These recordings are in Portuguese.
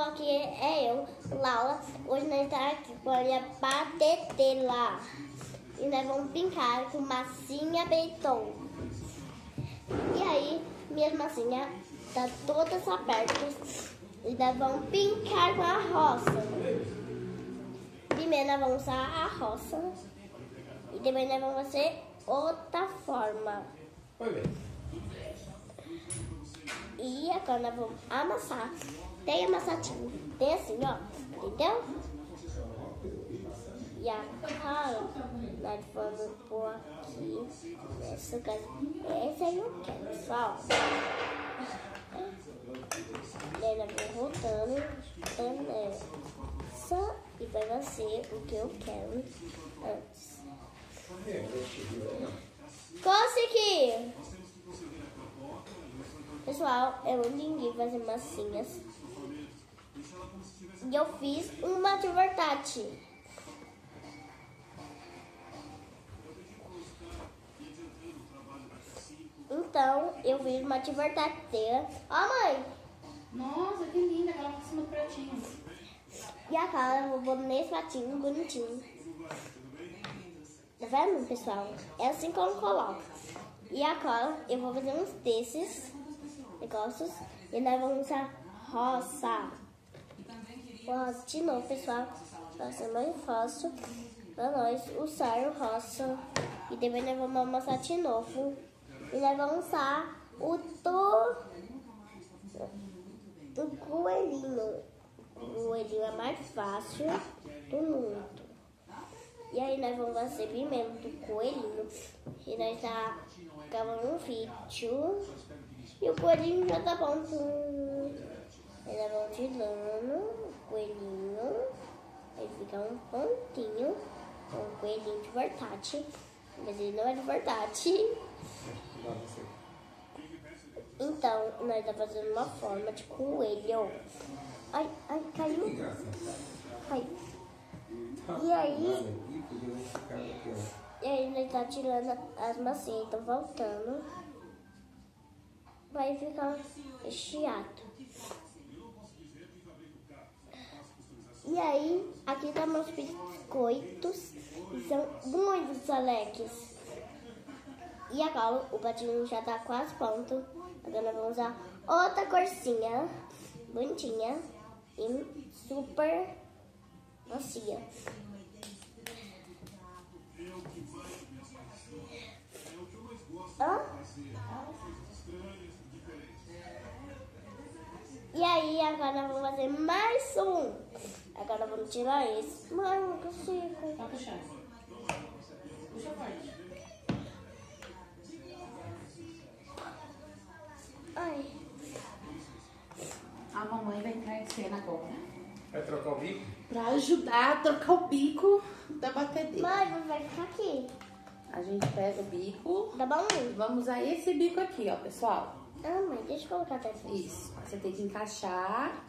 pessoal, aqui é eu, Laura. Hoje nós estamos aqui com a minha batedeira. E nós vamos brincar com massinha beiton. E aí, minhas massinhas estão todas abertas. E nós vamos brincar com a roça. Primeiro nós vamos usar a roça. E depois nós vamos fazer outra forma. E agora nós vamos amassar. Tem amassadinho. Tem assim, ó. Entendeu? E agora nós vamos pôr aqui nessa casa. Essa aí eu quero, pessoal. Daí nós vamos voltando nessa. E vai ser o que eu quero antes. Consegui! Pessoal, eu aprendi a fazer massinhas. E eu fiz uma de verdade. Então, eu fiz uma de verdadeira. Ó, mãe! Nossa, que linda, aquela por cima do pratinho. E a cara eu vou nesse pratinho bonitinho. Tá vendo, pessoal? É assim que eu coloco. E agora eu vou fazer uns desses negócios. E nós vamos usar roça. Roça de novo, pessoal. Vai ser mais fácil pra nós usar roça. E depois nós vamos amassar de novo. E nós vamos usar o coelhinho. O coelhinho é mais fácil do mundo. E aí nós vamos fazer primeiro do coelhinho. E nós tá gravando um vídeo. E o coelhinho já tá bom. Aí nós vamos tirando o coelhinho. Aí fica um pontinho. Um coelhinho de verdade. Mas ele não é de verdade. Então, nós tá fazendo uma forma de coelho. Ai, caiu. Ai. E aí nós tá tirando as massinhas, então voltando. Vai ficar recheado. E aí, aqui tá meus biscoitos. E são muitos Alex. E agora o patinho já tá quase pronto. Agora nós vamos usar outra corzinha bonitinha e super macia. E aí agora nós vamos fazer mais um. Agora vamos tirar esse. Mãe, não consigo. Pode puxar. Puxa forte. Ai. A mamãe vai entrar em cena agora. Vai trocar o bico? Pra ajudar a trocar o bico da batedeira. Mãe, vai ficar aqui. A gente pega o bico. Tá bom? Vamos usar esse bico aqui, ó, pessoal. Ah, mãe, deixa eu colocar até aqui. Isso. Você tem que encaixar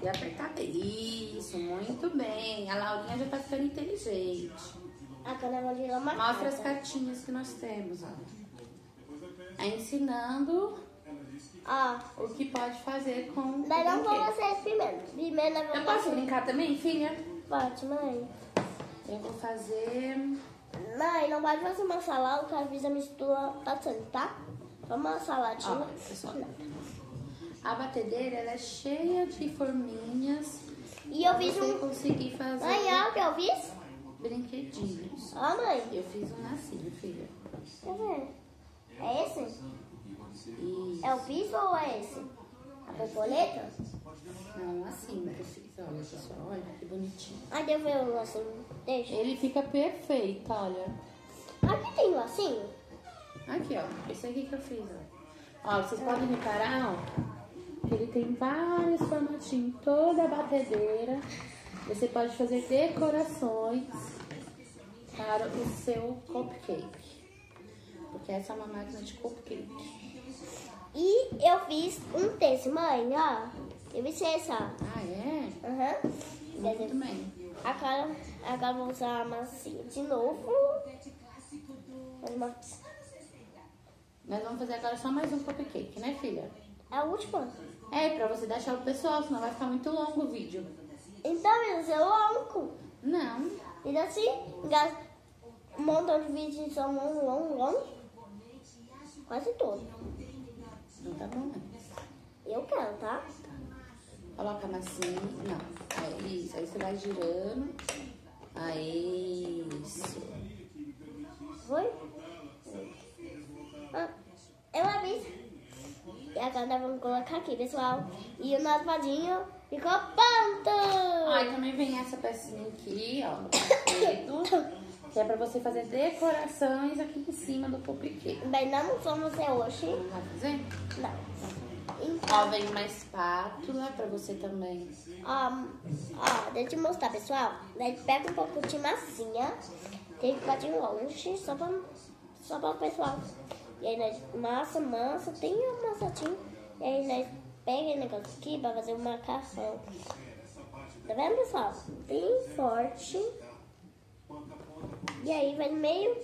e apertar bem. Isso, muito bem. A Laurinha já tá ficando inteligente. Agora eu vou tirar uma Mostra as carta. cartinhas que nós temos, ó. Ensinando Ó, o que pode fazer com o daí não vou brinquedo. fazer esse primeiro. Primeiro nós Eu vamos posso fazer. brincar também, filha? Pode, mãe. Eu vou fazer... Mãe, não pode fazer uma salada, que a Visa mistura bastante, tá? Vamos uma saladinha. Ó, pessoal. A batedeira, ela é cheia de forminhas. E eu pra fiz você um... conseguir fazer Mãe, olha o que eu fiz? brinquedinhos. Ó, mãe. Eu fiz um assim, filha. Quer ver? É esse? Isso. É o piso ou é esse? A borboleta? Não, assim que eu fiz. Olha, pessoal, olha que bonitinho. Ai, deixa eu ver o lacinho. Deixa. Ele fica perfeito, olha. Aqui tem lacinho? Aqui, ó. Esse aqui que eu fiz, ó. Ó, vocês podem reparar, ó, que ele tem vários formatinhos, toda a batedeira. Você pode fazer decorações para o seu cupcake. Porque essa é uma máquina de cupcake. E eu fiz um desse, mãe, ó. Eu fiz esse, ó. Ah, é? Aham. Muito bem. Agora vou usar a massinha de novo. Nós vamos fazer agora só mais um cupcake, né, filha? É a última. É, pra você dar tchau pro pessoal, senão vai ficar muito longo o vídeo. Então, isso é longo. Não. E assim, um montão de vídeos são longos. Quase todos. Não tá bom, né? Eu quero, tá? Coloca a massinha. Não. Aí, isso. Aí você vai girando. Aí, isso. Foi? Ah, eu aviso. E agora nós vamos colocar aqui, pessoal. E o nosso vadinho ficou pronto! Aí também vem essa pecinha aqui, ó, no brinquedo, que é pra você fazer decorações aqui em cima do pupiquê. Bem, não vamos fazer hoje. Não vai fazer? Não. Então, Ó, vem uma espátula pra você também. deixa eu mostrar, pessoal. Daí pega um pouco de massinha. Tem que bater longe, só pra o pessoal. E aí nós massa, tem uma massatinha. E aí nós pega esse negócio aqui pra fazer um macarrão. Tá vendo, pessoal? Bem forte. E aí vai meio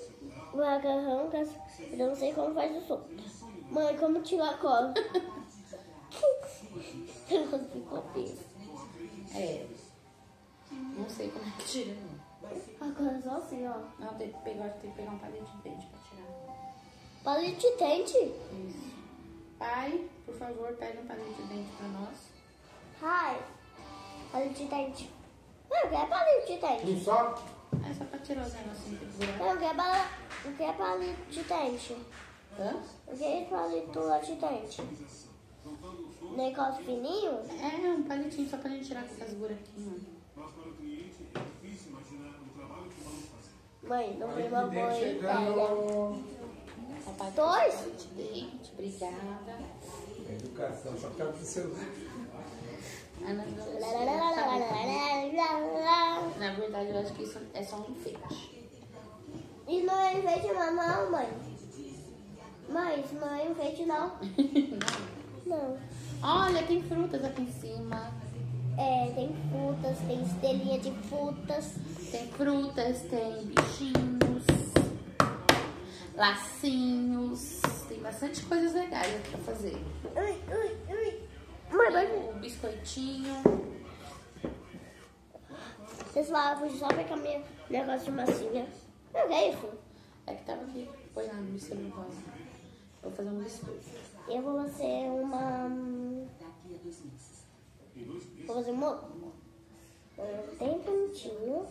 macarrão, que eu não sei como faz o som. Mãe, como tira a cola? Ficou feio. É. Não sei como é que tira, não. Agora é só assim, ó. Não, tem que pegar um palito de dente pra tirar. Palito de dente? Isso. Pai, por favor, pega um palito de dente pra nós. Ai, palito de dente. Não, quer palito de dente. Um só? É só pra tirar os negocinhos que buraco. Não quer palito de dente. Hã? Eu quero palito de dente. Negócio fininho? É, um palitinho só pra gente tirar com essas buraquinhos. Mãe, não foi uma boa ideia. Papai, Dois? palito de dente, obrigada. Educação, só ficar com o celular. Na verdade, eu acho que isso é só um enfeite. E não é enfeite não, mãe. Mãe, isso não é enfeite não. Não. Olha, tem frutas aqui em cima. É, tem frutas, tem estrelinha de frutas. Tem frutas, tem bichinhos, lacinhos. Tem bastante coisas legais aqui pra fazer. Mãe, vai. Tem o biscoitinho. Pessoal, eu vou só pegar meu negócio de massinha. Não, que é isso? É que tava aqui. Põe lá no mistura rosa. Vou fazer um biscoito. Eu vou fazer uma... Vou fazer uma... Bem bonitinho.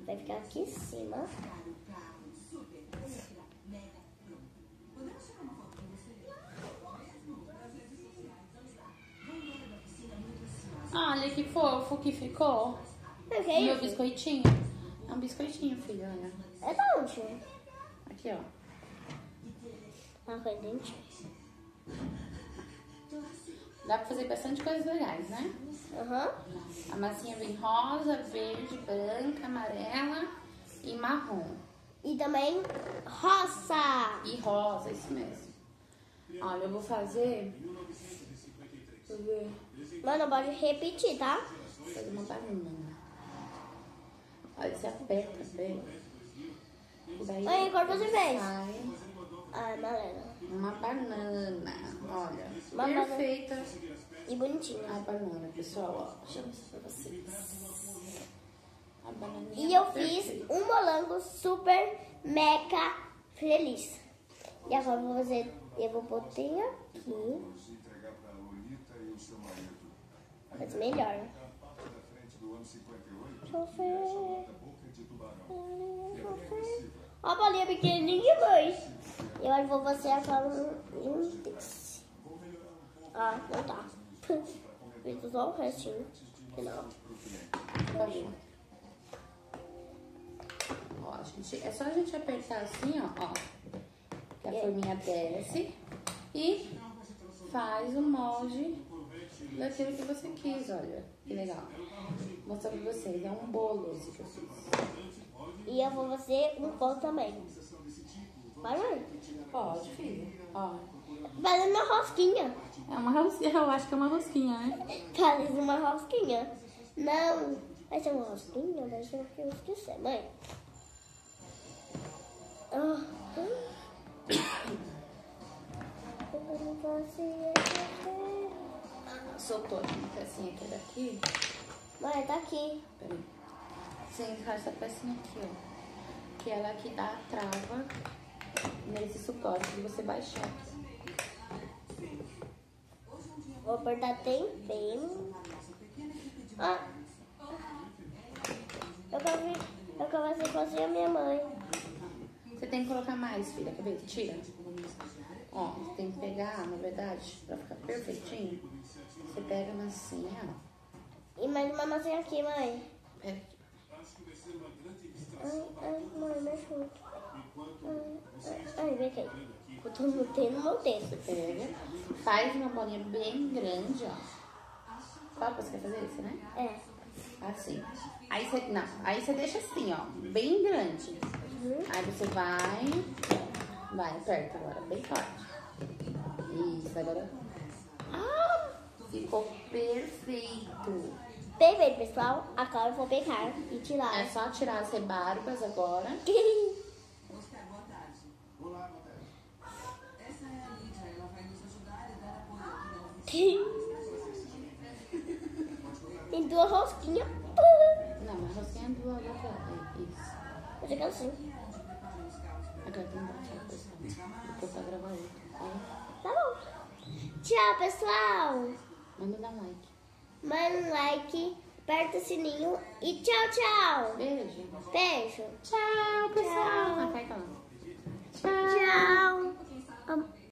Vai ficar aqui em cima. Olha que fofo que ficou. Não, que é Meu isso? biscoitinho. É um biscoitinho, filho, olha. É da onde? Aqui, ó. Ah, foi dente. Dá pra fazer bastante coisas legais, né? Aham. A massinha vem rosa, verde, branca, amarela e marrom. E também roça. E rosa, isso mesmo. Olha, eu vou fazer... Deixa eu ver. Mas não pode repetir, tá? Vou fazer uma banana. Olha, você aperta bem. E daí Oi, qual você fez? sai Ah, amarela. uma banana. Olha, Uma banana. perfeita E bonitinha. a banana, pessoal. Ó, deixa eu mostrar pra vocês. A bananinha E eu perfeita. fiz um morango super mega feliz. E agora eu vou fazer... Eu vou botar aqui. Faz melhor. Deixa eu ver. Ó a bolinha pequenininha, mãe. E agora eu vou fazer agora um desse. Ah, não tá. Fiz só o restinho. Final. Tá vendo? Ó, é só a gente apertar assim, ó. Que a forminha desce e faz o molde daquilo que você quis, olha. Que legal. Vou mostrar pra vocês. É um bolo esse que eu fiz. E eu vou fazer um pão também. Vai, mãe? Pode, filho. Ó. Fazendo uma rosquinha. É uma rosquinha, eu acho que é uma rosquinha, né? Faz uma rosquinha. Não, vai ser uma rosquinha, vai ser o que eu esqueci, mãe. Eu não posso esquecer. soltou aqui uma pecinha que é daqui. Mãe, tá aqui. Peraí. Você encaixa essa pecinha aqui, ó. Que ela que dá a trava nesse suporte de você baixar aqui. Vou apertar bem. Ah. Eu quero fazer igualzinho a minha mãe. Você tem que colocar mais, filha. Quer ver? Tira. Ó, você tem que pegar, na verdade, pra ficar perfeitinho. Você pega a massinha, ó. E mais uma massinha aqui, mãe. Pega aqui. Mãe, me ajuda. Ai, vem aqui. Eu tô mantendo meu dedo. Você pega, faz uma bolinha bem grande, ó. Qual que você quer fazer esse, né? É. Assim. Aí você, não, aí você deixa assim, ó, bem grande. Aí você vai, aperta agora, bem forte. Isso, agora. Ah, ficou perfeito. Perfeito, pessoal. Agora eu vou pegar e tirar. É só tirar as rebarbas agora. Tem duas rosquinhas. Não, mas a rosquinha do lado é isso. Eu fico assim. Agora tem embaixo, pessoal. Depois pra gravar outro. Tá bom. Tchau, pessoal. Manda dar like. Manda um like, aperta o sininho e tchau, tchau. Beijo. Beijo. Tchau, pessoal. Tchau. Tchau. Tchau.